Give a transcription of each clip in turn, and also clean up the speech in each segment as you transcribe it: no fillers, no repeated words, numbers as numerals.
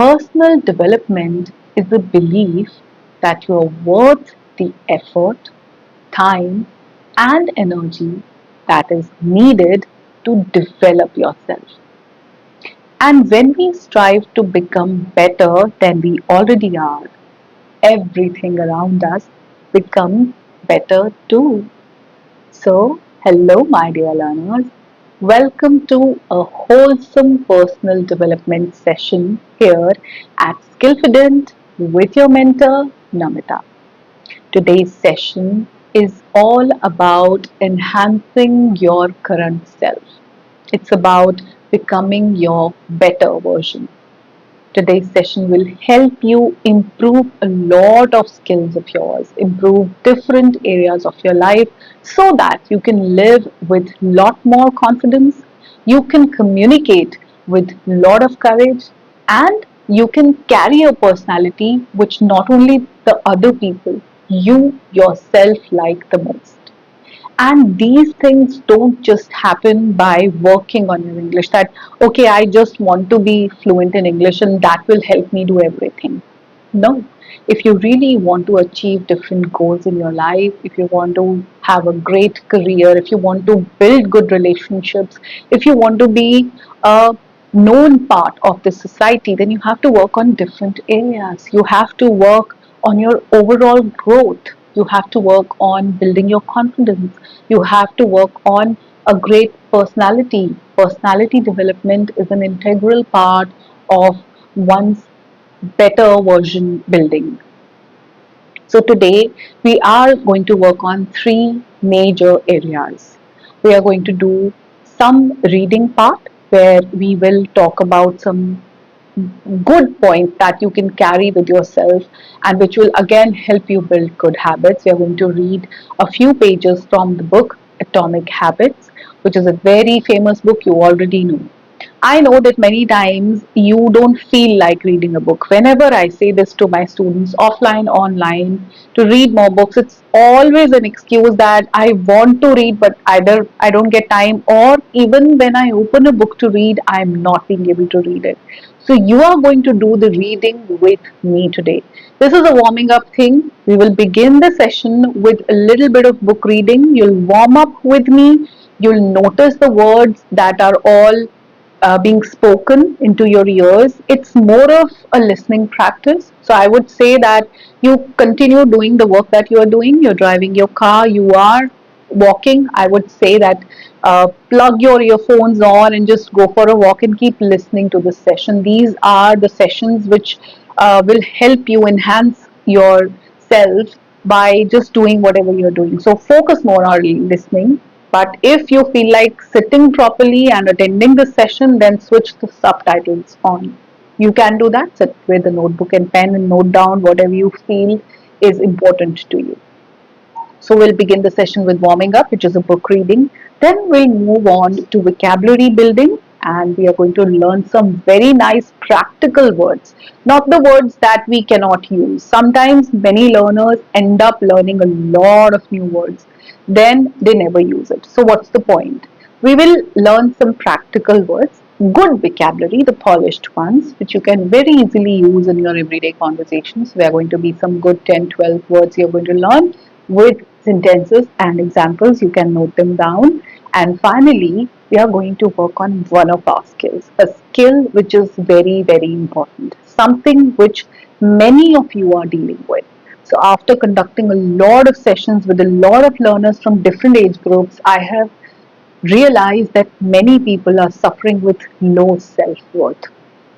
Personal development is the belief that you are worth the effort, time, and energy that is needed to develop yourself. And when we strive to become better than we already are, everything around us becomes better too. So, hello, my dear learners. Welcome to a wholesome personal development session here at Skillfident with your mentor, Namita. Today's session is all about enhancing your current self. It's about becoming your better version. Today's session will help you improve a lot of skills of yours, improve different areas of your life so that you can live with lot more confidence, you can communicate with lot of courage, and you can carry a personality which not only the other people, you yourself like the most. And these things don't just happen by working on your English. That, okay, I just want to be fluent in English and that will help me do everything. No. If you really want to achieve different goals in your life, if you want to have a great career, if you want to build good relationships, if you want to be a known part of the society, then you have to work on different areas. You have to work on your overall growth. You have to work on building your confidence. You have to work on a great personality. Personality development is an integral part of one's better version building. So today we are going to work on three major areas. We are going to do some reading part where we will talk about some good points that you can carry with yourself and which will again help you build good habits. We are going to read a few pages from the book Atomic Habits, which is a very famous book you already know. I know that many times you don't feel like reading a book. Whenever I say this to my students, offline, online, to read more books, it's always an excuse that I want to read, but either I don't get time, or even when I open a book to read, I'm not being able to read it. So you are going to do the reading with me today. This is a warming up thing. We will begin the session with a little bit of book reading. You'll warm up with me. You'll notice the words that are all being spoken into your ears. It's more of a listening practice. So I would say that you continue doing the work that you are doing. You're driving your car, you are walking. I would say that plug your earphones on and just go for a walk and keep listening to this session. These are the sessions which will help you enhance yourself by just doing whatever you're doing. So focus more on listening, but if you feel like sitting properly and attending the session, then switch the subtitles on. You can do that. Sit with a notebook and pen and note down whatever you feel is important to you. So we'll begin the session with warming up, which is a book reading. Then we'll move on to vocabulary building, and we are going to learn some very nice practical words, not the words that we cannot use. Sometimes many learners end up learning a lot of new words, then they never use it. So what's the point? We will learn some practical words, good vocabulary, the polished ones, which you can very easily use in your everyday conversations. There are going to be some good 10, 12 words you're going to learn with sentences and examples. You can note them down. And finally, we are going to work on one of our skills, a skill which is very, very important, something which many of you are dealing with. So after conducting a lot of sessions with a lot of learners from different age groups, I have realized that many people are suffering with low self-worth,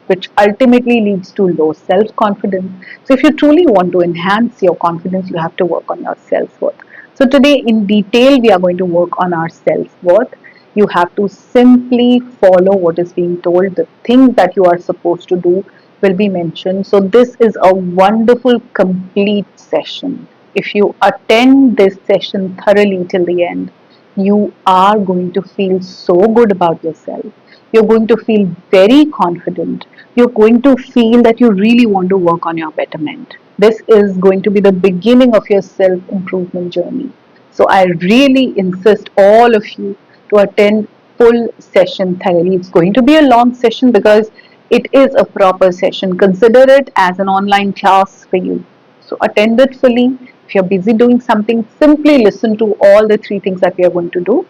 which ultimately leads to low self-confidence. So if you truly want to enhance your confidence, you have to work on your self-worth. So today in detail, we are going to work on our self-worth. You have to simply follow what is being told. The things that you are supposed to do will be mentioned. So this is a wonderful, complete session. If you attend this session thoroughly till the end, you are going to feel so good about yourself. You're going to feel very confident. You're going to feel that you really want to work on your betterment. This is going to be the beginning of your self-improvement journey. So I really insist all of you to attend full session thoroughly. It's going to be a long session because It is a proper session. Consider it as an online class for you. So attend it fully. If you're busy doing something, simply listen to all the three things that we are going to do.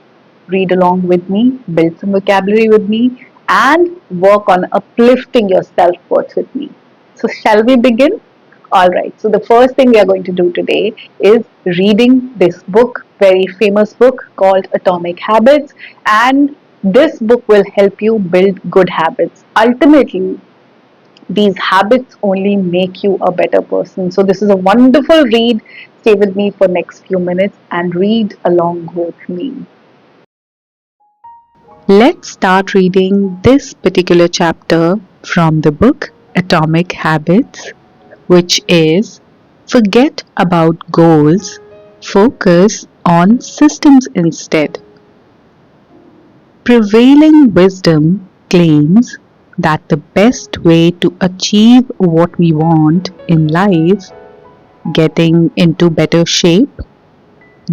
Read along with me, build some vocabulary with me, and work on uplifting your self-worth with me. So shall we begin? Alright, so the first thing we are going to do today is reading this book, very famous book called Atomic Habits, and this book will help you build good habits. Ultimately, these habits only make you a better person. So this is a wonderful read. Stay with me for next few minutes and read along with me. Let's start reading this particular chapter from the book Atomic Habits, which is forget about goals, focus on systems instead. Prevailing wisdom claims that the best way to achieve what we want in life, getting into better shape,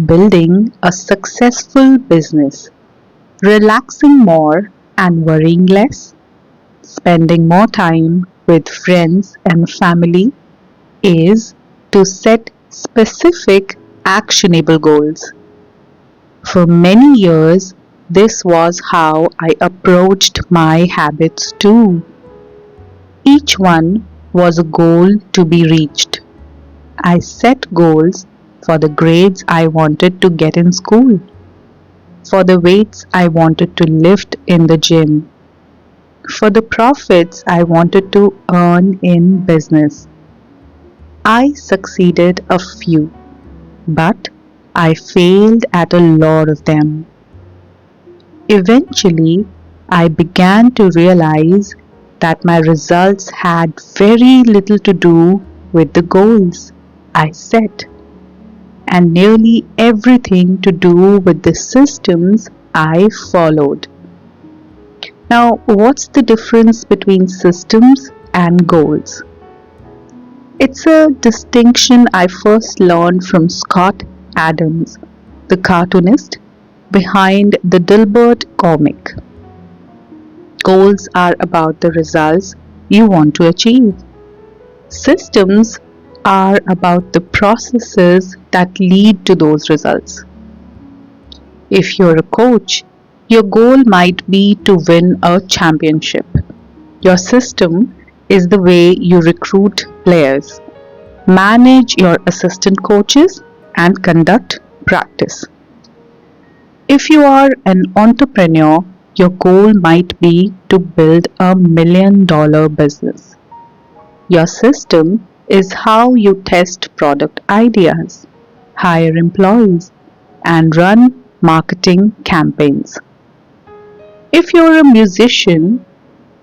building a successful business, relaxing more and worrying less, spending more time with friends and family, is to set specific actionable goals. For many years, this was how I approached my habits too. Each one was a goal to be reached. I set goals for the grades I wanted to get in school, for the weights I wanted to lift in the gym, for the profits I wanted to earn in business. I succeeded a few, but I failed at a lot of them. Eventually, I began to realize that my results had very little to do with the goals I set and nearly everything to do with the systems I followed. Now, what's the difference between systems and goals? It's a distinction I first learned from Scott Adams, the cartoonist behind the Dilbert comic. Goals are about the results you want to achieve. Systems are about the processes that lead to those results. If you're a coach, your goal might be to win a championship. Your system is the way you recruit players, manage your assistant coaches, and conduct practice. If you are an entrepreneur, your goal might be to build $1 million business. Your system is how you test product ideas, hire employees, and run marketing campaigns. If you're a musician,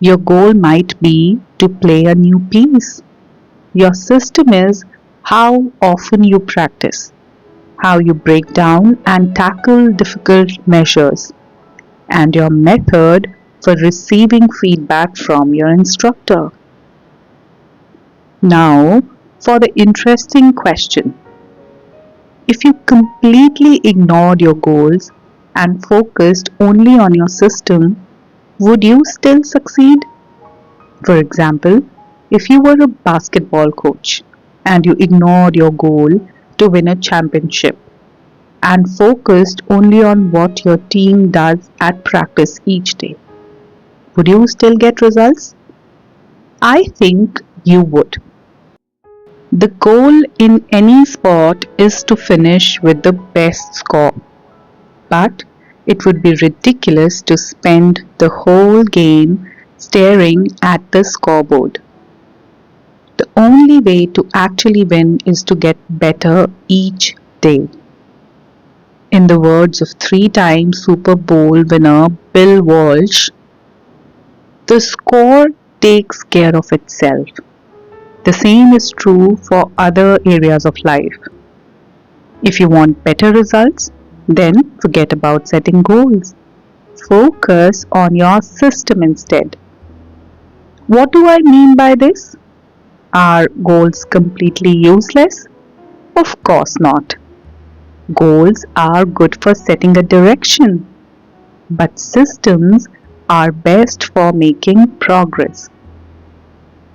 your goal might be to play a new piece. Your system is how often you practice, how you break down and tackle difficult measures, and your method for receiving feedback from your instructor. Now, for the interesting question. If you completely ignored your goals and focused only on your system, would you still succeed? For example, if you were a basketball coach and you ignored your goal to win a championship and focused only on what your team does at practice each day, would you still get results? I think you would. The goal in any sport is to finish with the best score, but it would be ridiculous to spend the whole game staring at the scoreboard. The only way to actually win is to get better each day. In the words of three-time Super Bowl winner Bill Walsh, the score takes care of itself. The same is true for other areas of life. If you want better results, then forget about setting goals. Focus on your system instead. What do I mean by this? Are goals completely useless? Of course not. Goals are good for setting a direction, but systems are best for making progress.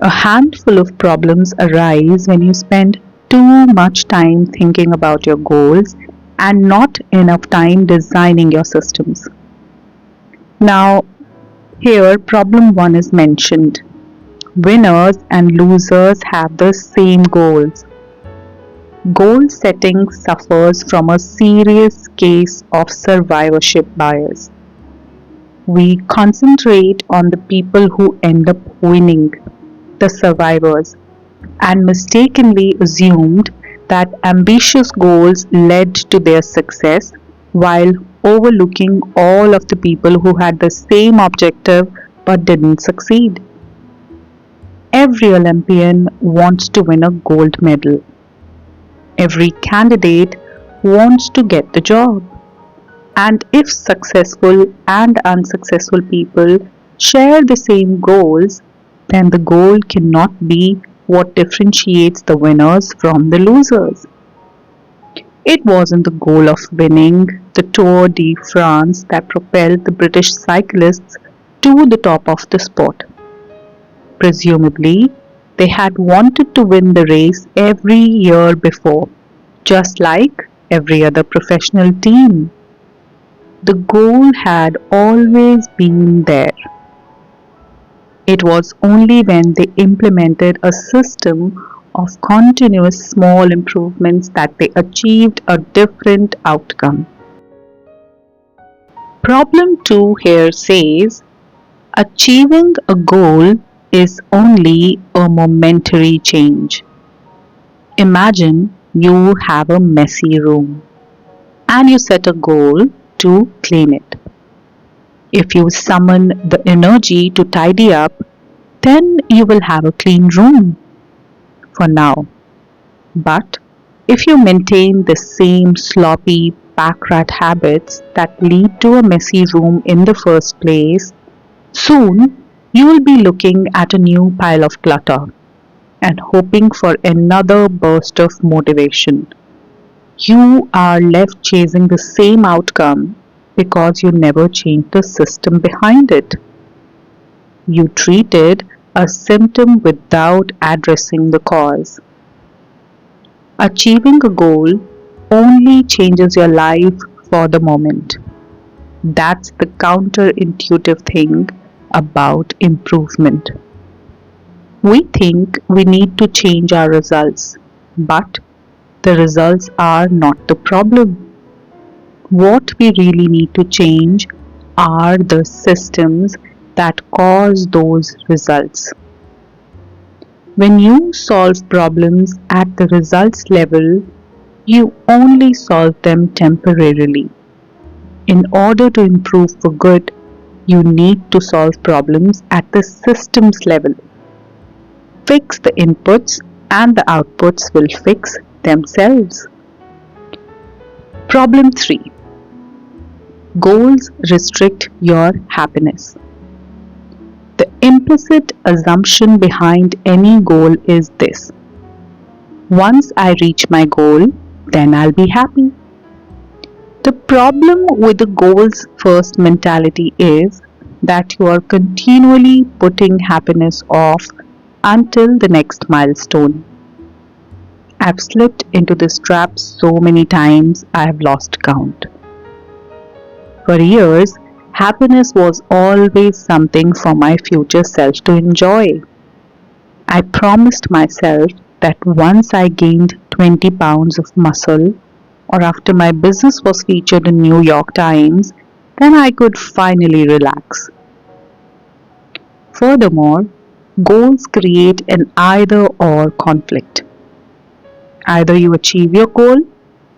A handful of problems arise when you spend too much time thinking about your goals and not enough time designing your systems. Now, here problem 1 is mentioned. Winners and losers have the same goals. Goal setting suffers from a serious case of survivorship bias. We concentrate on the people who end up winning, the survivors, and mistakenly assumed that ambitious goals led to their success while overlooking all of the people who had the same objective but didn't succeed. Every Olympian wants to win a gold medal. Every candidate wants to get the job. And if successful and unsuccessful people share the same goals, then the goal cannot be what differentiates the winners from the losers. It wasn't the goal of winning the Tour de France that propelled the British cyclists to the top of the sport. Presumably, they had wanted to win the race every year before, just like every other professional team. The goal had always been there. It was only when they implemented a system of continuous small improvements that they achieved a different outcome. Problem 2 here says achieving a goal is only a momentary change. Imagine you have a messy room and you set a goal to clean it. If you summon the energy to tidy up, then you will have a clean room for now. But if you maintain the same sloppy pack rat habits that lead to a messy room in the first place, soon you will be looking at a new pile of clutter and hoping for another burst of motivation. You are left chasing the same outcome because you never changed the system behind it. You treated a symptom without addressing the cause. Achieving a goal only changes your life for the moment. That's the counterintuitive thing about improvement. We think we need to change our results, but the results are not the problem. What we really need to change are the systems that cause those results. When you solve problems at the results level, you only solve them temporarily. In order to improve for good, you need to solve problems at the systems level. Fix the inputs and the outputs will fix themselves. Problem 3. Goals restrict your happiness. The implicit assumption behind any goal is this: once I reach my goal, then I'll be happy. The problem with the goals first mentality is that you are continually putting happiness off until the next milestone. I've slipped into this trap so many times I have lost count. For years, happiness was always something for my future self to enjoy. I promised myself that once I gained 20 pounds of muscle, or after my business was featured in New York Times, then I could finally relax. Furthermore, goals create an either or conflict. Either you achieve your goal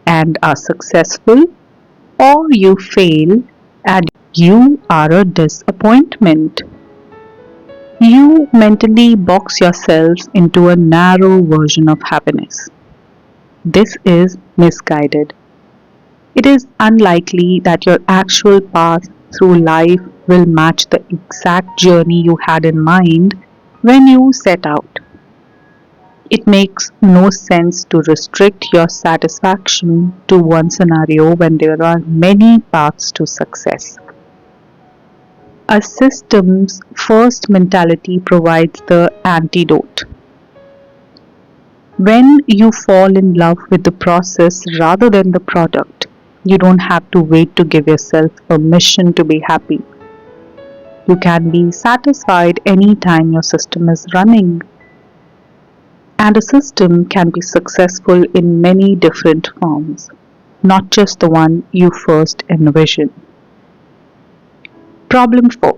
and are successful, or you fail and you are a disappointment. You mentally box yourself into a narrow version of happiness. This is misguided. It is unlikely that your actual path through life will match the exact journey you had in mind when you set out. It makes no sense to restrict your satisfaction to one scenario when there are many paths to success. A systems first mentality provides the antidote. When you fall in love with the process rather than the product, you don't have to wait to give yourself permission to be happy. You can be satisfied anytime your system is running. And a system can be successful in many different forms, not just the one you first envision. Problem 4.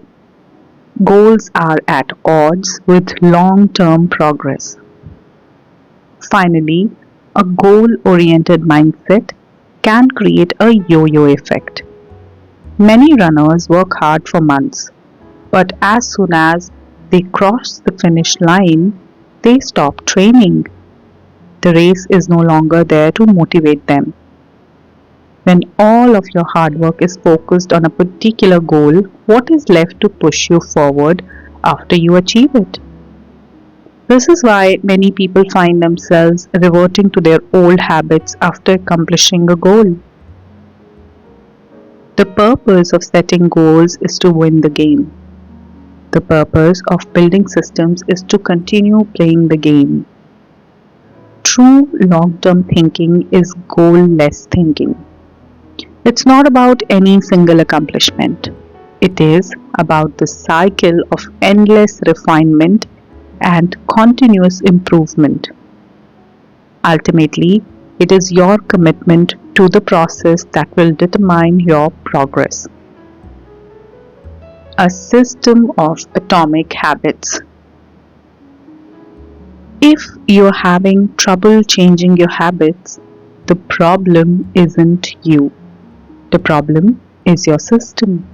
Goals are at odds with long term progress. Finally, a goal oriented mindset can create a yo yo effect. Many runners work hard for months, but as soon as they cross the finish line, they stop training. The race is no longer there to motivate them. When all of your hard work is focused on a particular goal, what is left to push you forward after you achieve it? This is why many people find themselves reverting to their old habits after accomplishing a goal. The purpose of setting goals is to win the game. The purpose of building systems is to continue playing the game. True long term thinking is goal less thinking. It's not about any single accomplishment. It is about the cycle of endless refinement and continuous improvement. Ultimately, it is your commitment to the process that will determine your progress. A system of atomic habits. If you're having trouble changing your habits, the problem isn't you. The problem is your system.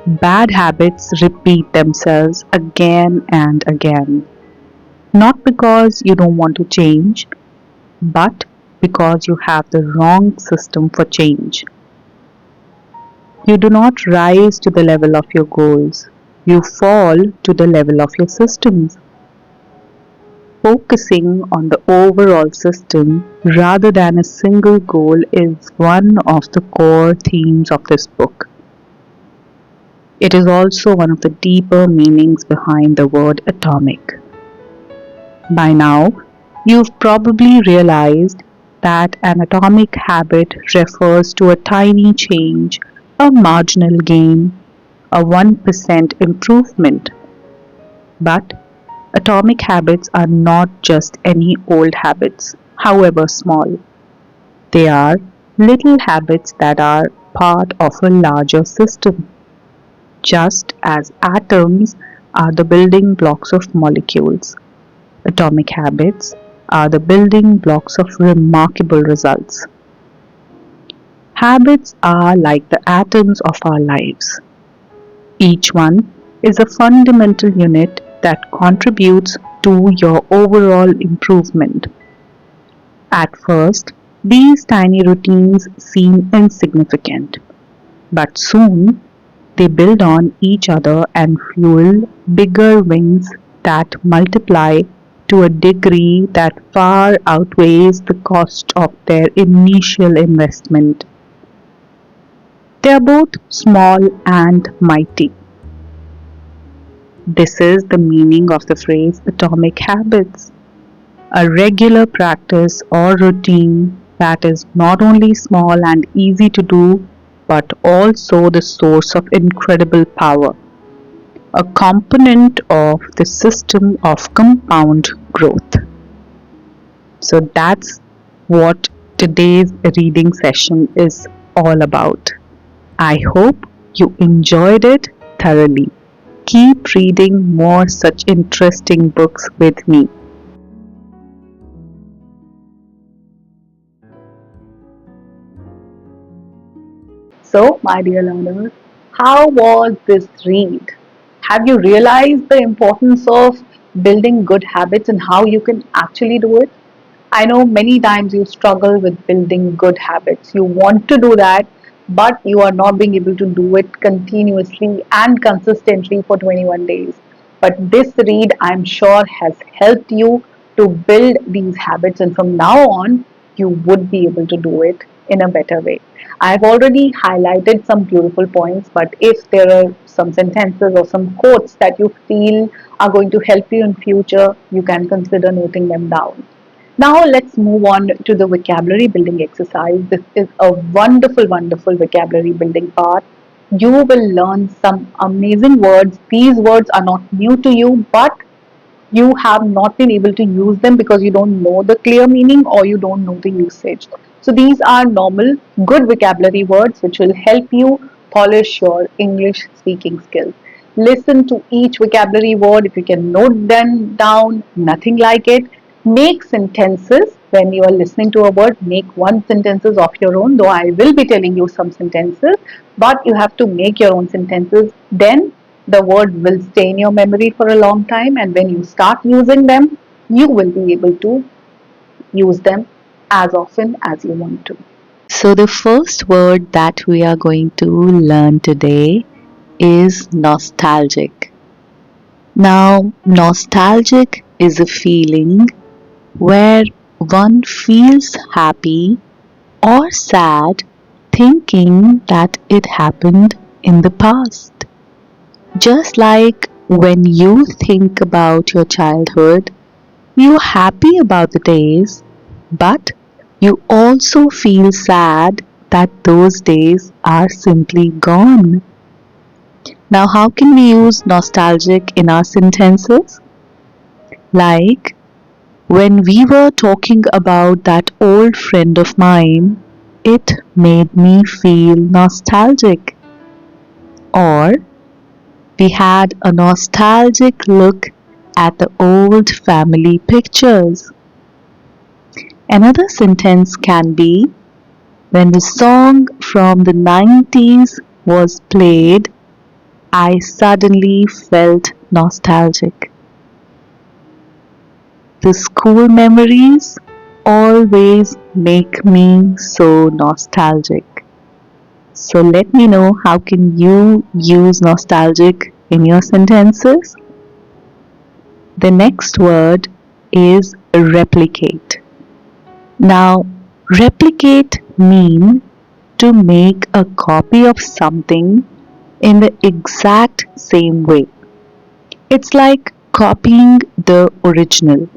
Bad habits repeat themselves again and again. Not because you don't want to change, but because you have the wrong system for change. You do not rise to the level of your goals, you fall to the level of your systems. Focusing on the overall system rather than a single goal is one of the core themes of this book. It is also one of the deeper meanings behind the word atomic. By now, you've probably realized that an atomic habit refers to a tiny change, a marginal gain, a 1% improvement. But atomic habits are not just any old habits, however small. They are little habits that are part of a larger system. Just as atoms are the building blocks of molecules, atomic habits are the building blocks of remarkable results. Habits are like the atoms of our lives. Each one is a fundamental unit that contributes to your overall improvement. At first, these tiny routines seem insignificant, but soon they build on each other and fuel bigger wings that multiply to a degree that far outweighs the cost of their initial investment. They are both small and mighty. This is the meaning of the phrase atomic habits, a regular practice or routine that is not only small and easy to do, but also the source of incredible power, a component of the system of compound growth. So that's what today's reading session is all about. I hope you enjoyed it thoroughly. Keep reading more such interesting books with me. So, my dear learners, how was this read? Have you realized the importance of building good habits and how you can actually do it? I know many times you struggle with building good habits. You want to do that, but you are not being able to do it continuously and consistently for 21 days. But this read, I'm sure, has helped you to build these habits, and from now on, you would be able to do it in a better way. I've already highlighted some beautiful points, but if there are some sentences or some quotes that you feel are going to help you in future, you can consider noting them down. Now let's move on to the vocabulary building exercise. This is a wonderful, wonderful vocabulary building part. You will learn some amazing words. These words are not new to you, but you have not been able to use them because you don't know the clear meaning or you don't know the usage. So these are normal, good vocabulary words which will help you polish your English speaking skills. Listen to each vocabulary word. If you can note them down, nothing like it. Make sentences when you are listening to a word. Make one sentences of your own, though I will be telling you some sentences, but you have to make your own sentences. Then the word will stay in your memory for a long time, and when you start using them, you will be able to use them as often as you want to. So, the first word that we are going to learn today is nostalgic. Now, nostalgic is a feeling where one feels happy or sad thinking that it happened in the past. Just like when you think about your childhood, you're happy about the days, but you also feel sad that those days are simply gone. Now, how can we use nostalgic in our sentences? Like, when we were talking about that old friend of mine, it made me feel nostalgic. Or, we had a nostalgic look at the old family pictures. Another sentence can be, when the song from the 90s was played, I suddenly felt nostalgic. The school memories always make me so nostalgic. So let me know, how can you use nostalgic in your sentences? The next word is replicate. Now, replicate mean to make a copy of something in the exact same way. It's like copying the original.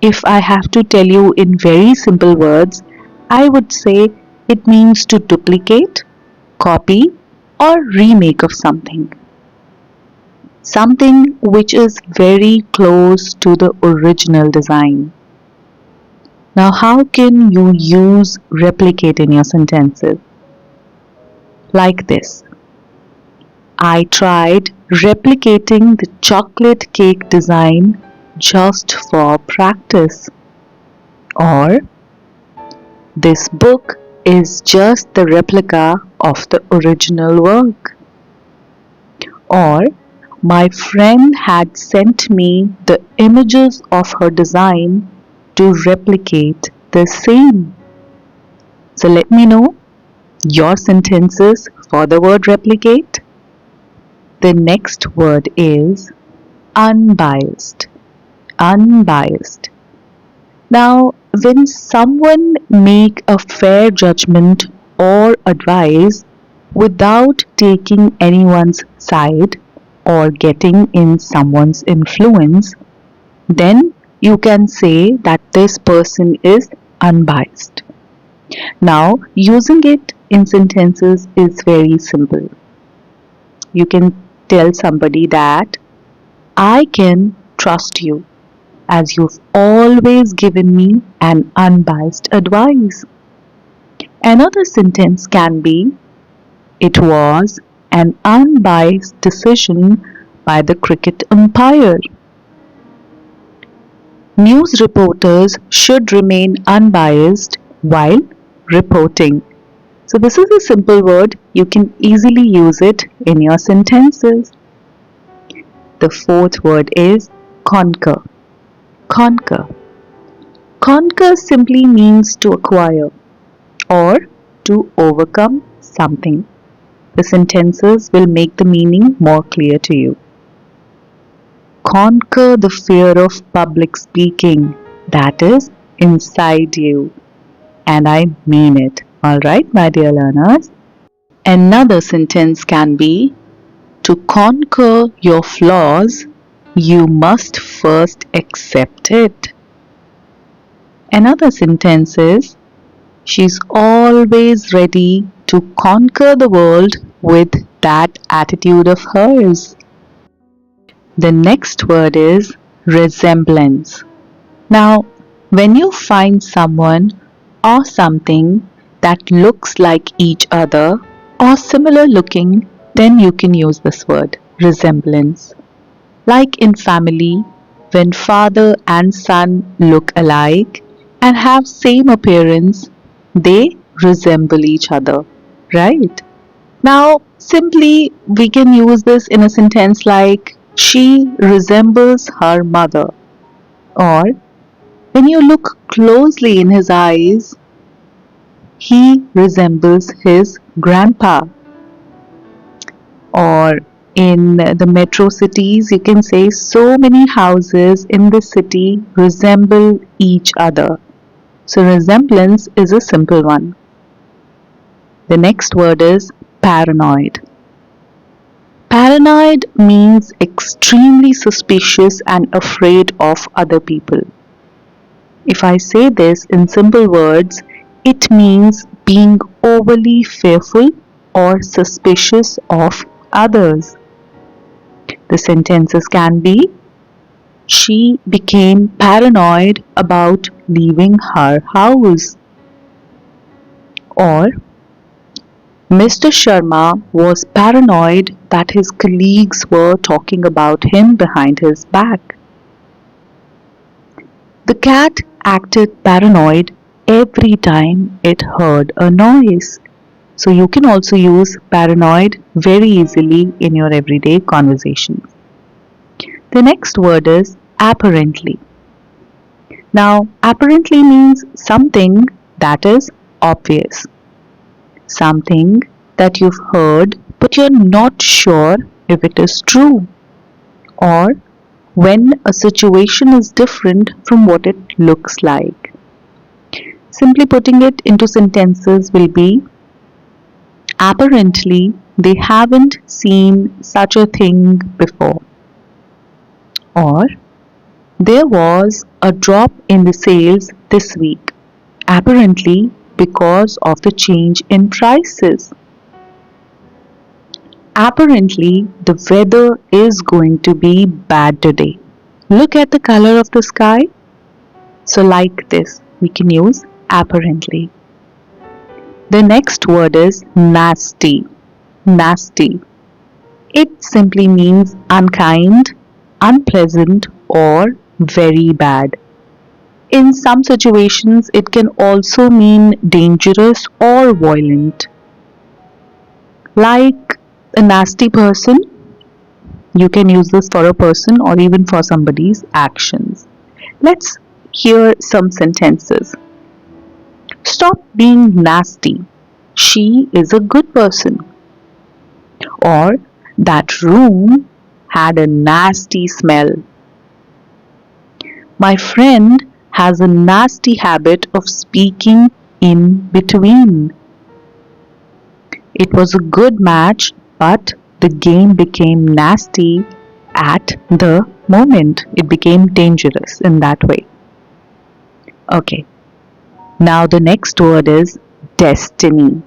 If I have to tell you in very simple words, I would say it means to duplicate, copy, or remake of something. Something which is very close to the original design. Now, how can you use replicate in your sentences? Like this: I tried replicating the chocolate cake design just for practice. Or, this book is just the replica of the original work. Or, my friend had sent me the images of her design to replicate the same. So let me know your sentences for the word replicate. The next word is unbiased. Unbiased. Now, when someone make a fair judgment or advice without taking anyone's side or getting in someone's influence, then you can say that this person is unbiased. Now, using it in sentences is very simple. You can tell somebody that I can trust you as you've always given me an unbiased advice. Another sentence can be, it was an unbiased decision by the cricket umpire. News reporters should remain unbiased while reporting. So, this is a simple word. You can easily use it in your sentences. The fourth word is conquer. Conquer. Conquer simply means to acquire or to overcome something. The sentences will make the meaning more clear to you. Conquer the fear of public speaking that is inside you. And I mean it. Alright, my dear learners. Another sentence can be, to conquer your flaws, you must first accept it. Another sentence is, she's always ready to conquer the world with that attitude of hers. The next word is resemblance. Now, when you find someone or something that looks like each other or similar looking, then you can use this word, resemblance. Like in family, when father and son look alike and have same appearance, they resemble each other, right? Now, simply we can use this in a sentence like, she resembles her mother, or when you look closely in his eyes, he resembles his grandpa. Or in the metro cities, you can say so many houses in the city resemble each other. So, resemblance is a simple one. The next word is paranoid. Paranoid means extremely suspicious and afraid of other people. If I say this in simple words, it means being overly fearful or suspicious of others. The sentences can be, she became paranoid about leaving her house. Or, Mr. Sharma was paranoid that his colleagues were talking about him behind his back. The cat acted paranoid every time it heard a noise. So you can also use paranoid very easily in your everyday conversations. The next word is apparently. Now, apparently means something that is obvious, something that you've heard but you're not sure if it is true, or when a situation is different from what it looks like. Simply putting it into sentences will be, apparently they haven't seen such a thing before, or there was a drop in the sales this week, apparently because of the change in prices. Apparently, the weather is going to be bad today. Look at the color of the sky. So, like this, we can use apparently. The next word is nasty. Nasty. It simply means unkind, unpleasant, or very bad. In some situations, it can also mean dangerous or violent. Like a nasty person, you can use this for a person or even for somebody's actions. Let's hear some sentences. Stop being nasty. She is a good person. Or that room had a nasty smell. My friend has a nasty habit of speaking in between. It was a good match, but the game became nasty at the moment. It became dangerous in that way. Okay, now the next word is destiny.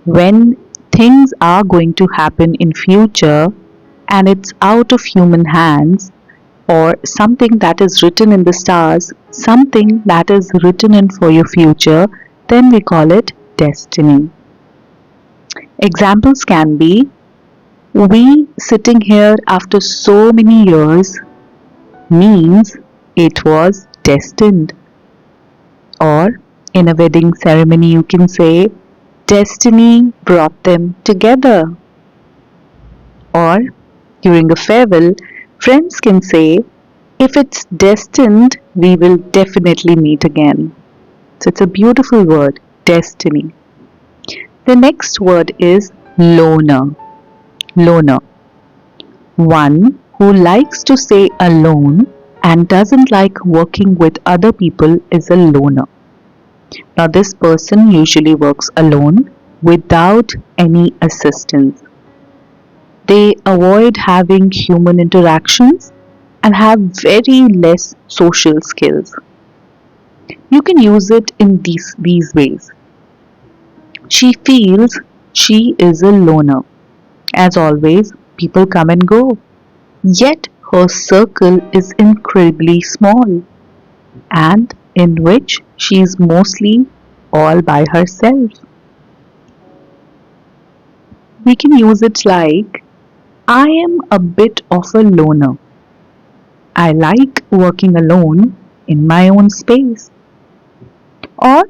When things are going to happen in future and it's out of human hands, or something that is written in the stars, something that is written in for your future, then we call it destiny. Examples can be, we sitting here after so many years means it was destined. Or in a wedding ceremony, you can say, destiny brought them together. Or during a farewell, friends can say, if it's destined, we will definitely meet again. So it's a beautiful word, destiny. The next word is loner. Loner. One who likes to stay alone and doesn't like working with other people is a loner. Now, this person usually works alone without any assistance. They avoid having human interactions and have very less social skills. You can use it in these ways. She feels she is a loner. As always, people come and go. Yet her circle is incredibly small and in which she is mostly all by herself. We can use it like I am a bit of a loner. I like working alone in my own space. Or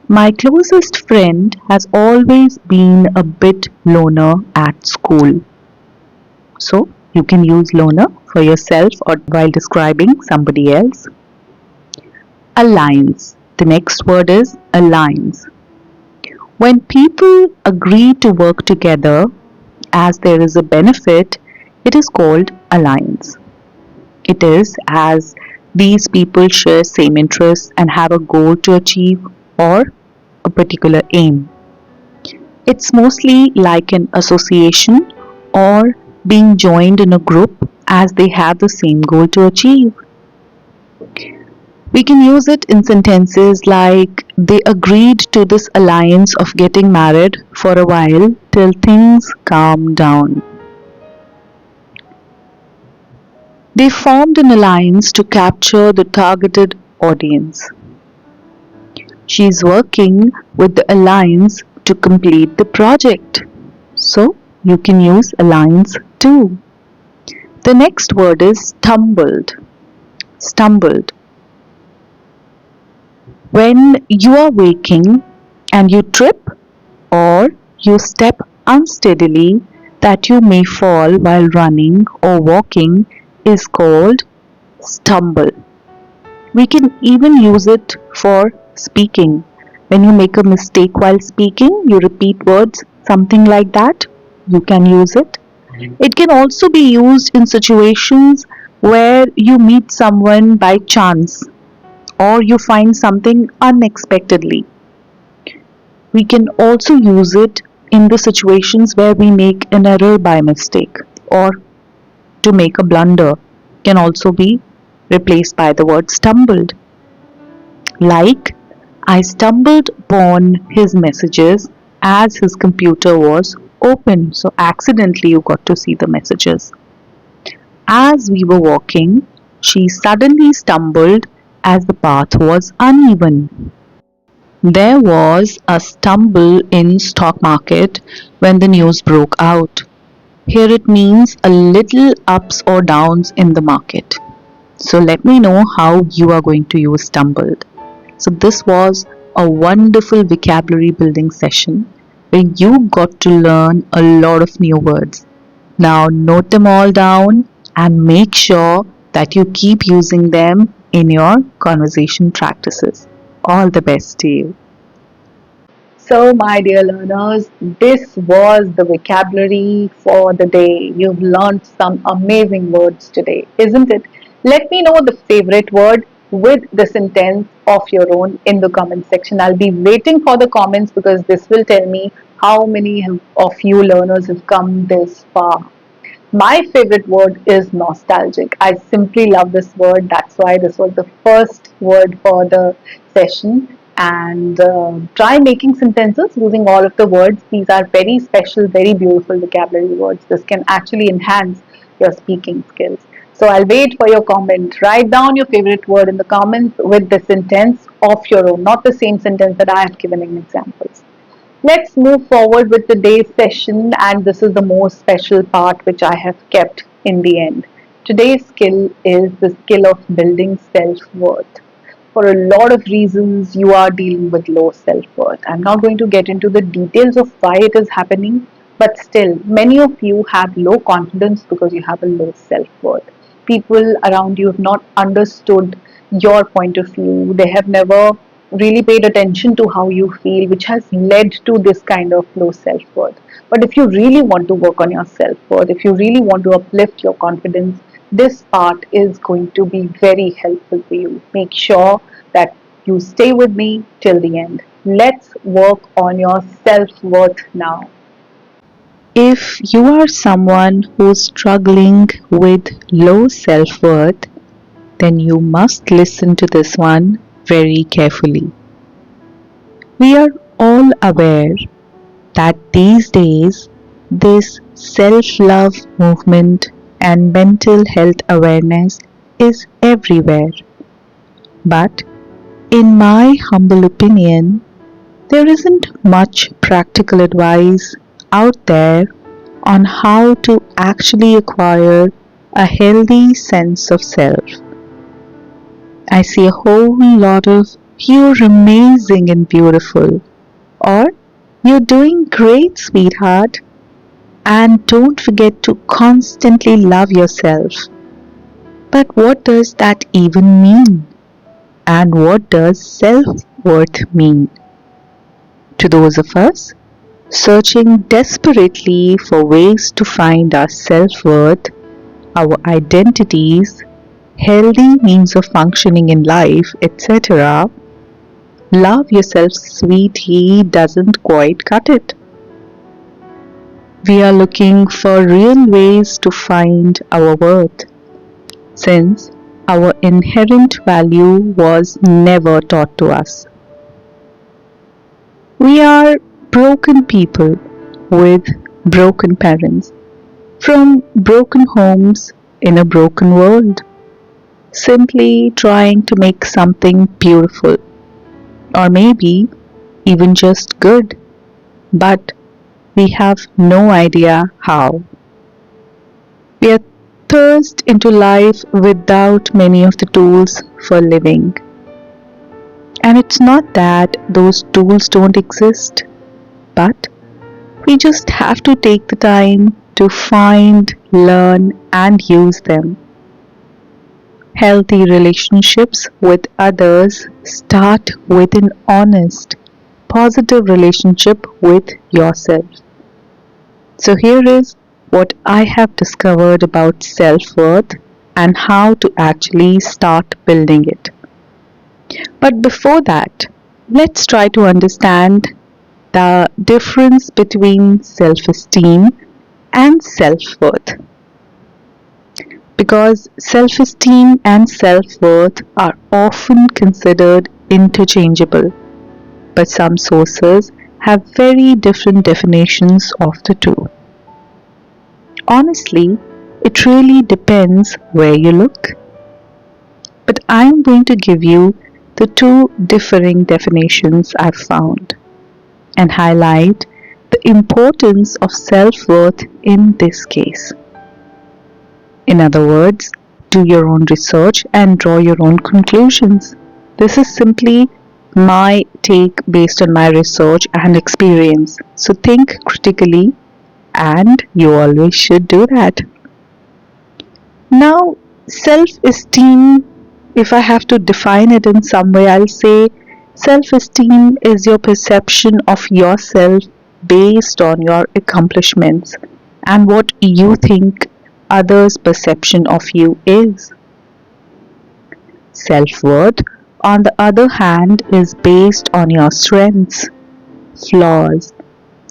my closest friend has always been a bit loner at school. So you can use loner for yourself or while describing somebody else. Alliance. The next word is alliance. When people agree to work together as there is a benefit, it is called alliance. It is as these people share same interests and have a goal to achieve or a particular aim. It's mostly like an association or being joined in a group as they have the same goal to achieve. We can use it in sentences like they agreed to this alliance of getting married for a while till things calm down. They formed an alliance to capture the targeted audience. She is working with the alliance to complete the project. So you can use alliance too. The next word is stumbled. Stumbled. When you are waking and you trip or you step unsteadily that you may fall while running or walking is called stumble. We can even use it for speaking. When you make a mistake while speaking, you repeat words, something like that, you can use it. It can also be used in situations where you meet someone by chance or you find something unexpectedly. We can also use it in the situations where we make an error by mistake or to make a blunder can also be replaced by the word stumbled. Like, I stumbled upon his messages as his computer was open, so accidentally you got to see the messages. As we were walking, she suddenly stumbled as the path was uneven. There was a stumble in stock market when the news broke out. Here it means a little ups or downs in the market. So let me know how you are going to use stumbled. So this was a wonderful vocabulary building session where you got to learn a lot of new words. Now note them all down and make sure that you keep using them in your conversation practices. All the best to you. So, my dear learners, this was the vocabulary for the day. You've learned some amazing words today, isn't it? Let me know the favorite word with the sentence of your own in the comment section. I'll be waiting for the comments because this will tell me how many of you learners have come this far. My favorite word is nostalgic. I simply love this word. That's why this was the first word for the session. And try making sentences using all of the words. These are very special, very beautiful vocabulary words. This can actually enhance your speaking skills. So I'll wait for your comment. Write down your favorite word in the comments with the sentence of your own, not the same sentence that I have given in examples. Let's move forward with today's session, and this is the most special part which I have kept in the end. Today's skill is the skill of building self worth. For a lot of reasons, you are dealing with low self worth. I'm not going to get into the details of why it is happening, but still, many of you have low confidence because you have a low self worth. People around you have not understood your point of view, they have never really paid attention to how you feel, which has led to this kind of low self worth. But if you really want to work on your self worth, if you really want to uplift your confidence, this part is going to be very helpful for you. Make sure that you stay with me till the end. Let's work on your self-worth now. If you are someone who's struggling with low self worth, then you must listen to this one very carefully. We are all aware that these days this self love movement and mental health awareness is everywhere. But in my humble opinion, there isn't much practical advice out there on how to actually acquire a healthy sense of self. I see a whole lot of "you're amazing and beautiful" or "you're doing great, sweetheart," and "don't forget to constantly love yourself." But what does that even mean? And what does self worth mean? To those of us searching desperately for ways to find our self worth, our identities, healthy means of functioning in life, etc., "love yourself, sweetie" doesn't quite cut it. We are looking for real ways to find our worth, since our inherent value was never taught to us. We are broken people with broken parents, from broken homes in a broken world, simply trying to make something beautiful, or maybe even just good, but we have no idea how. We are thrust into life without many of the tools for living. And it's not that those tools don't exist, but we just have to take the time to find, learn, and use them. Healthy relationships with others start with an honest, positive relationship with yourself. So, here is what I have discovered about self worth and how to actually start building it. But before that, let's try to understand the difference between self esteem and self worth. Because self esteem and self worth are often considered interchangeable, but some sources have very different definitions of the two. Honestly, it really depends where you look. But I'm going to give you the two differing definitions I've found and highlight the importance of self worth in this case. In other words, do your own research and draw your own conclusions. This is simply my take based on my research and experience. So think critically, and you always should do that. Now, self esteem, if I have to define it in some way, I'll say self esteem is your perception of yourself based on your accomplishments and what you think others' perception of you is. Self worth, on the other hand, is based on your strengths, flaws,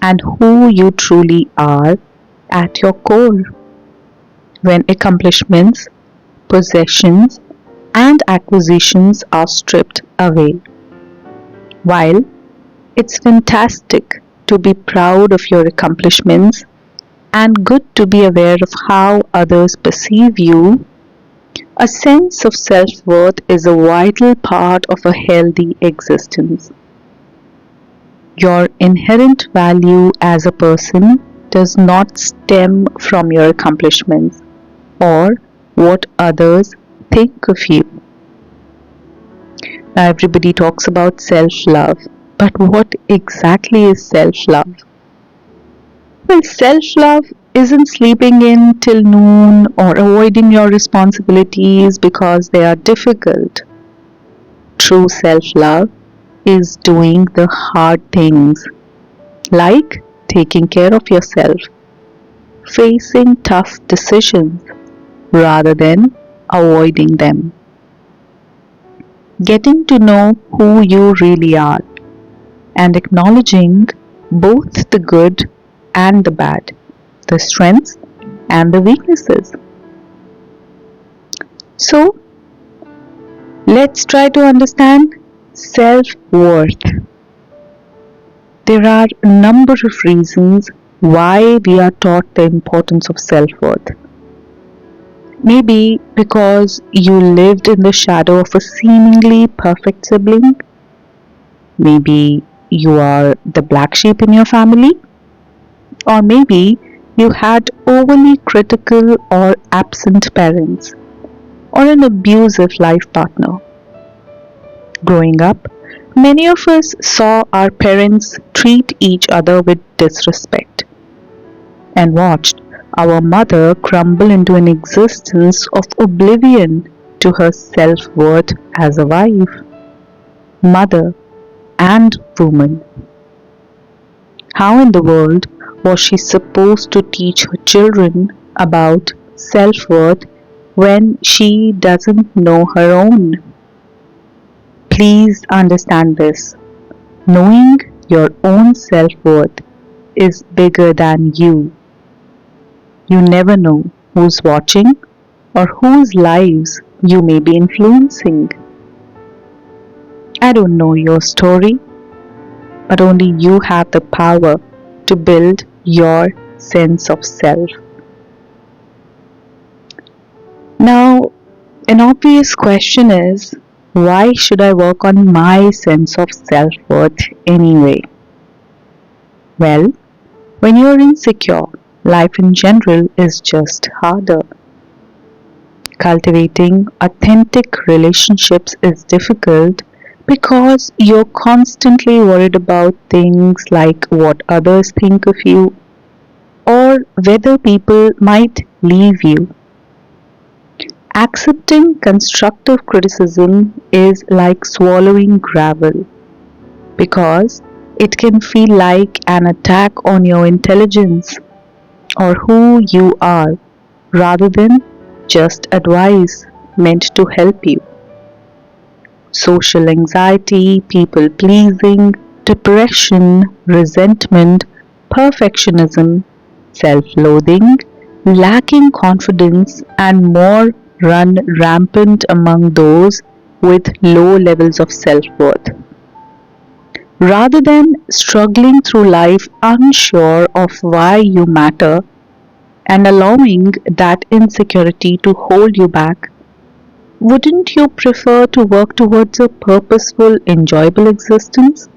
and who you truly are at your core. When accomplishments, possessions, and acquisitions are stripped away. While it's fantastic to be proud of your accomplishments and good to be aware of how others perceive you, a sense of self worth is a vital part of a healthy existence. Your inherent value as a person does not stem from your accomplishments or what others think of you. Now, everybody talks about self love, but what exactly is self love? Well, self love isn't sleeping in till noon or avoiding your responsibilities because they are difficult. True self love is doing the hard things, like taking care of yourself, facing tough decisions rather than avoiding them. getting to know who you really are, and acknowledging both the good and the bad, the strengths and the weaknesses. So, let's try to understand self worth. There are a number of reasons why we are taught the importance of self worth. Maybe because you lived in the shadow of a seemingly perfect sibling. Maybe you are the black sheep in your family. Or maybe you had overly critical or absent parents, or an abusive life partner. Growing up, many of us saw our parents treat each other with disrespect and watched our mother crumble into an existence of oblivion to her self worth as a wife, mother, and woman. How in the world was she supposed to teach her children about self worth when she doesn't know her own? Please understand this. Knowing your own self worth is bigger than you. You never know who's watching or whose lives you may be influencing. I don't know your story, but only you have the power to build your sense of self. Now, an obvious question is, why should I work on my sense of self worth anyway? Well, when you're insecure, life in general is just harder. Cultivating authentic relationships is difficult because you're constantly worried about things like what others think of you or whether people might leave you. Accepting constructive criticism is like swallowing gravel because it can feel like an attack on your intelligence or who you are rather than just advice meant to help you. Social anxiety, people pleasing, depression, resentment, perfectionism, self loathing, lacking confidence, and more run rampant among those with low levels of self worth. Rather than struggling through life unsure of why you matter and allowing that insecurity to hold you back, wouldn't you prefer to work towards a purposeful, enjoyable existence?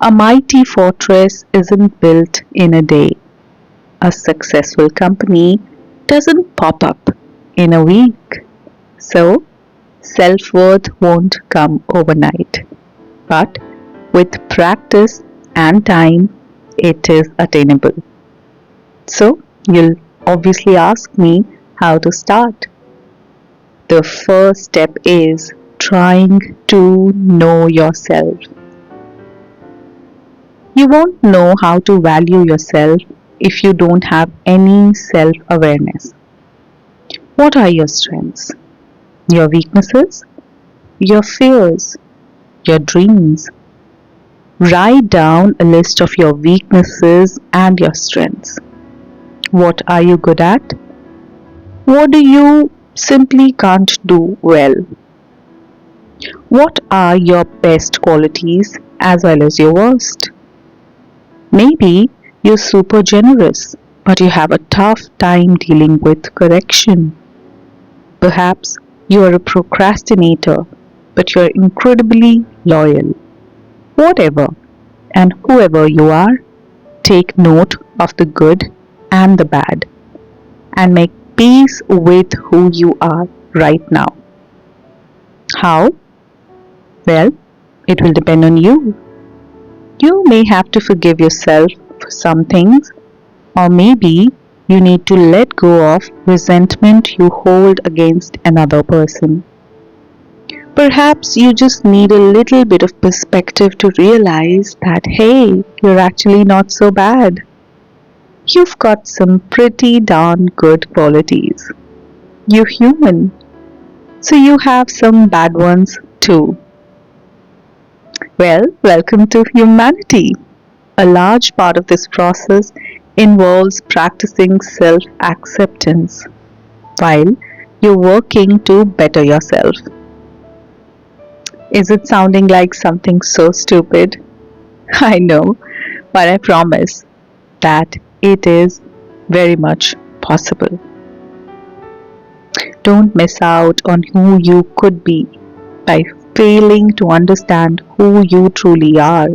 A mighty fortress isn't built in a day. A successful company doesn't pop up in a week. So, self worth won't come overnight. But with practice and time, it is attainable. So, you'll obviously ask me how to start. The first step is trying to know yourself. You won't know how to value yourself if you don't have any self awareness. What are your strengths? Your weaknesses? Your fears? Your dreams? Write down a list of your weaknesses and your strengths. What are you good at? What do you simply can't do well? What are your best qualities as well as your worst? Maybe you're super generous, but you have a tough time dealing with correction. Perhaps you are a procrastinator, but you're incredibly loyal. Whatever and whoever you are, take note of the good and the bad and make peace with who you are right now. How? Well, it will depend on you. You may have to forgive yourself for some things, or maybe you need to let go of resentment you hold against another person. Perhaps you just need a little bit of perspective to realize that hey, you're actually not so bad. You've got some pretty darn good qualities. You're human. So you have some bad ones too. Well, welcome to humanity. A large part of this process involves practicing self acceptance while you're working to better yourself. Is it sounding like something so stupid? I know, but I promise that it is very much possible. Don't miss out on who you could be by failing to understand who you truly are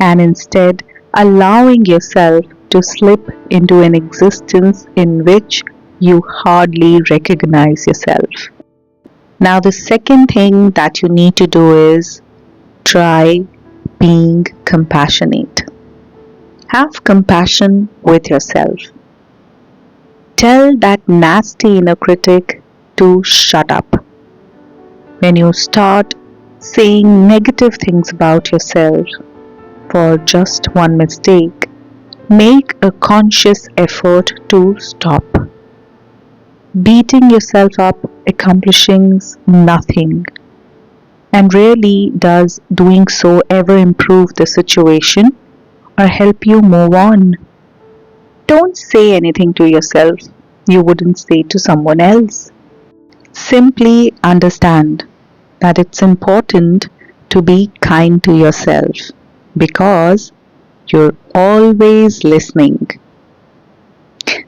and instead allowing yourself to slip into an existence in which you hardly recognize yourself. Now, the second thing that you need to do is try being compassionate. Have compassion with yourself. Tell that nasty inner critic to shut up. When you start saying negative things about yourself for just one mistake, make a conscious effort to stop. Beating yourself up accomplishes nothing, and rarely does doing so ever improve the situation or help you move on. Don't say anything to yourself you wouldn't say to someone else. Simply understand that it's important to be kind to yourself because you're always listening.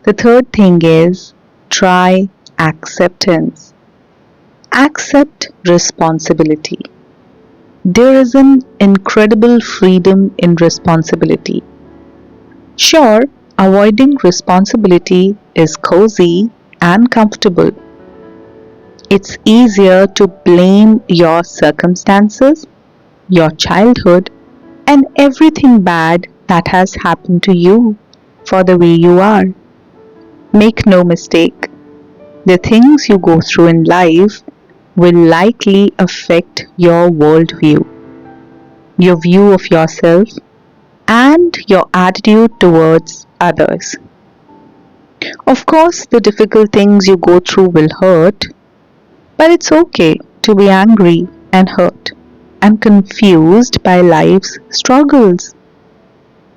The third thing is try acceptance. Accept responsibility. There is an incredible freedom in responsibility. Sure, avoiding responsibility is cozy and comfortable. It's easier to blame your circumstances, your childhood, and everything bad that has happened to you for the way you are. Make no mistake, the things you go through in life will likely affect your worldview, your view of yourself, and your attitude towards others. Of course, the difficult things you go through will hurt, but it's okay to be angry and hurt and confused by life's struggles.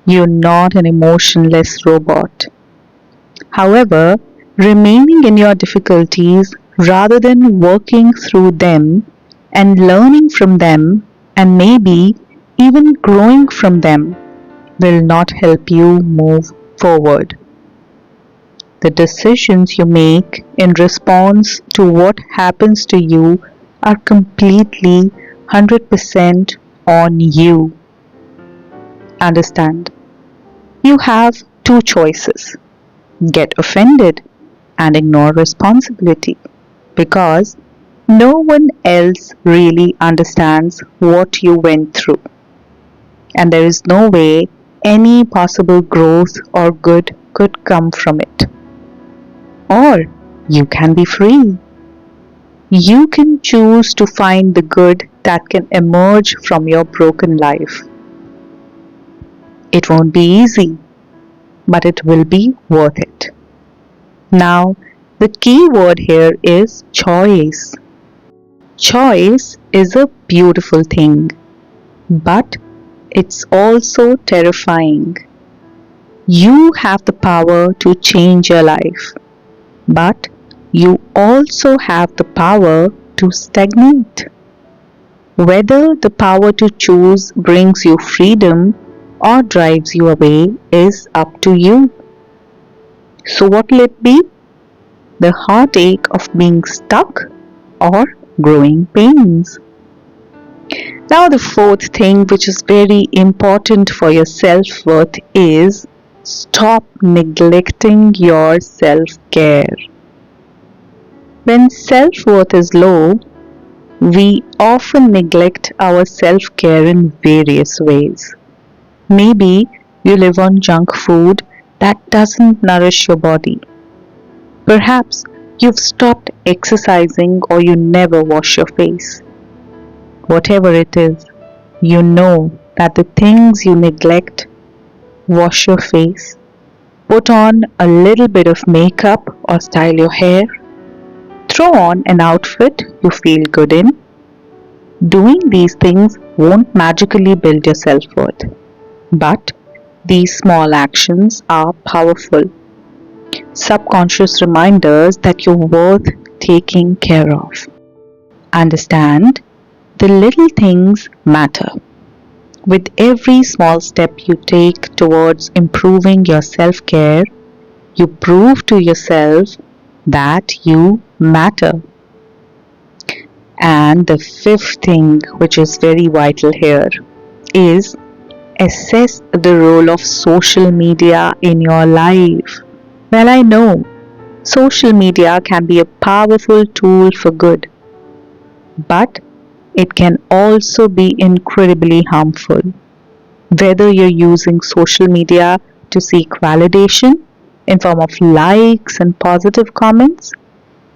You're not an emotionless robot. However, remaining in your difficulties rather than working through them and learning from them and maybe even growing from them will not help you move forward. The decisions you make in response to what happens to you are completely 100% on you. Understand? You have two choices: get offended and ignore responsibility because no one else really understands what you went through, and there is no way any possible growth or good could come from it. Or you can be free. You can choose to find the good that can emerge from your broken life. It won't be easy, but it will be worth it. Now, the key word here is choice. Choice is a beautiful thing, but it's also terrifying. You have the power to change your life, but you also have the power to stagnate. Whether the power to choose brings you freedom or drives you away is up to you. So, what will it be? The heartache of being stuck or growing pains? Now, the fourth thing, which is very important for your self worth, is stop neglecting your self care. When self worth is low, we often neglect our self care in various ways. Maybe you live on junk food that doesn't nourish your body. Perhaps you've stopped exercising or you never wash your face. Whatever it is, you know that the things you neglect: wash your face, put on a little bit of makeup or style your hair, Throw on an outfit you feel good in. Doing these things won't magically build your self worth, but these small actions are powerful, subconscious reminders that you're worth taking care of. Understand, the little things matter. With every small step you take towards improving your self care, you prove to yourself that you matter. And the fifth thing, which is very vital here, is assess the role of social media in your life. Well, I know social media can be a powerful tool for good, but it can also be incredibly harmful. Whether you're using social media to seek validation in form of likes and positive comments,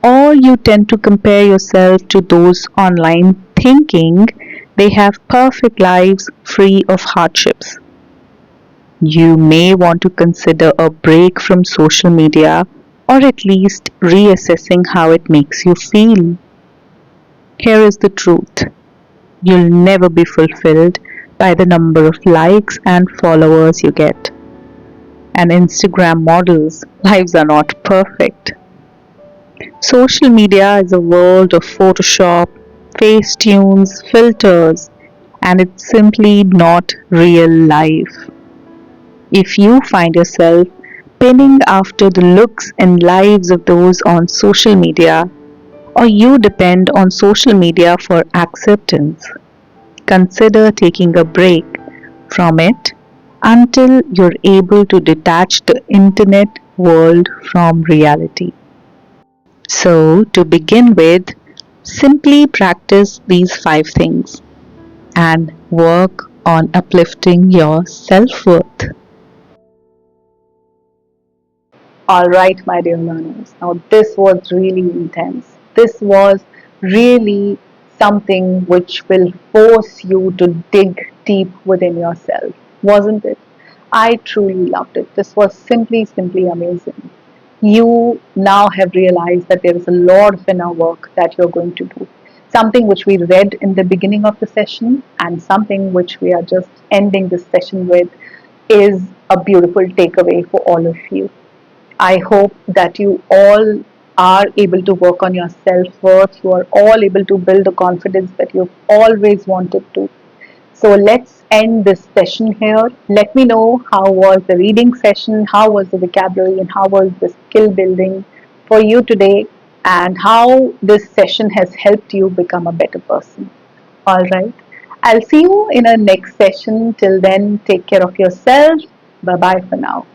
or you tend to compare yourself to those online thinking they have perfect lives free of hardships. You may want to consider a break from social media or at least reassessing how it makes you feel. Here is the truth: you'll never be fulfilled by the number of likes and followers you get. And Instagram models' lives are not perfect. Social media is a world of Photoshop, Facetunes, filters, and it's simply not real life. If you find yourself pinning after the looks and lives of those on social media, or you depend on social media for acceptance, consider taking a break from it until you're able to detach the internet world from reality. So, to begin with, simply practice these five things and work on uplifting your self worth. All right, my dear learners. Now, this was really intense. This was really something which will force you to dig deep within yourself, wasn't it? I truly loved it. This was simply amazing. You now have realized that there is a lot of inner work that you're going to do. Something which we read in the beginning of the session and something which we are just ending this session with is a beautiful takeaway for all of you. I hope that you all are able to work on your self worth. You are all able to build the confidence that you've always wanted to. So let's end this session here. Let me know how was the reading session, how was the vocabulary, and how was the skill building for you today, and how this session has helped you become a better person. All right. I'll see you in our next session. Till then, take care of yourself. Bye bye for now.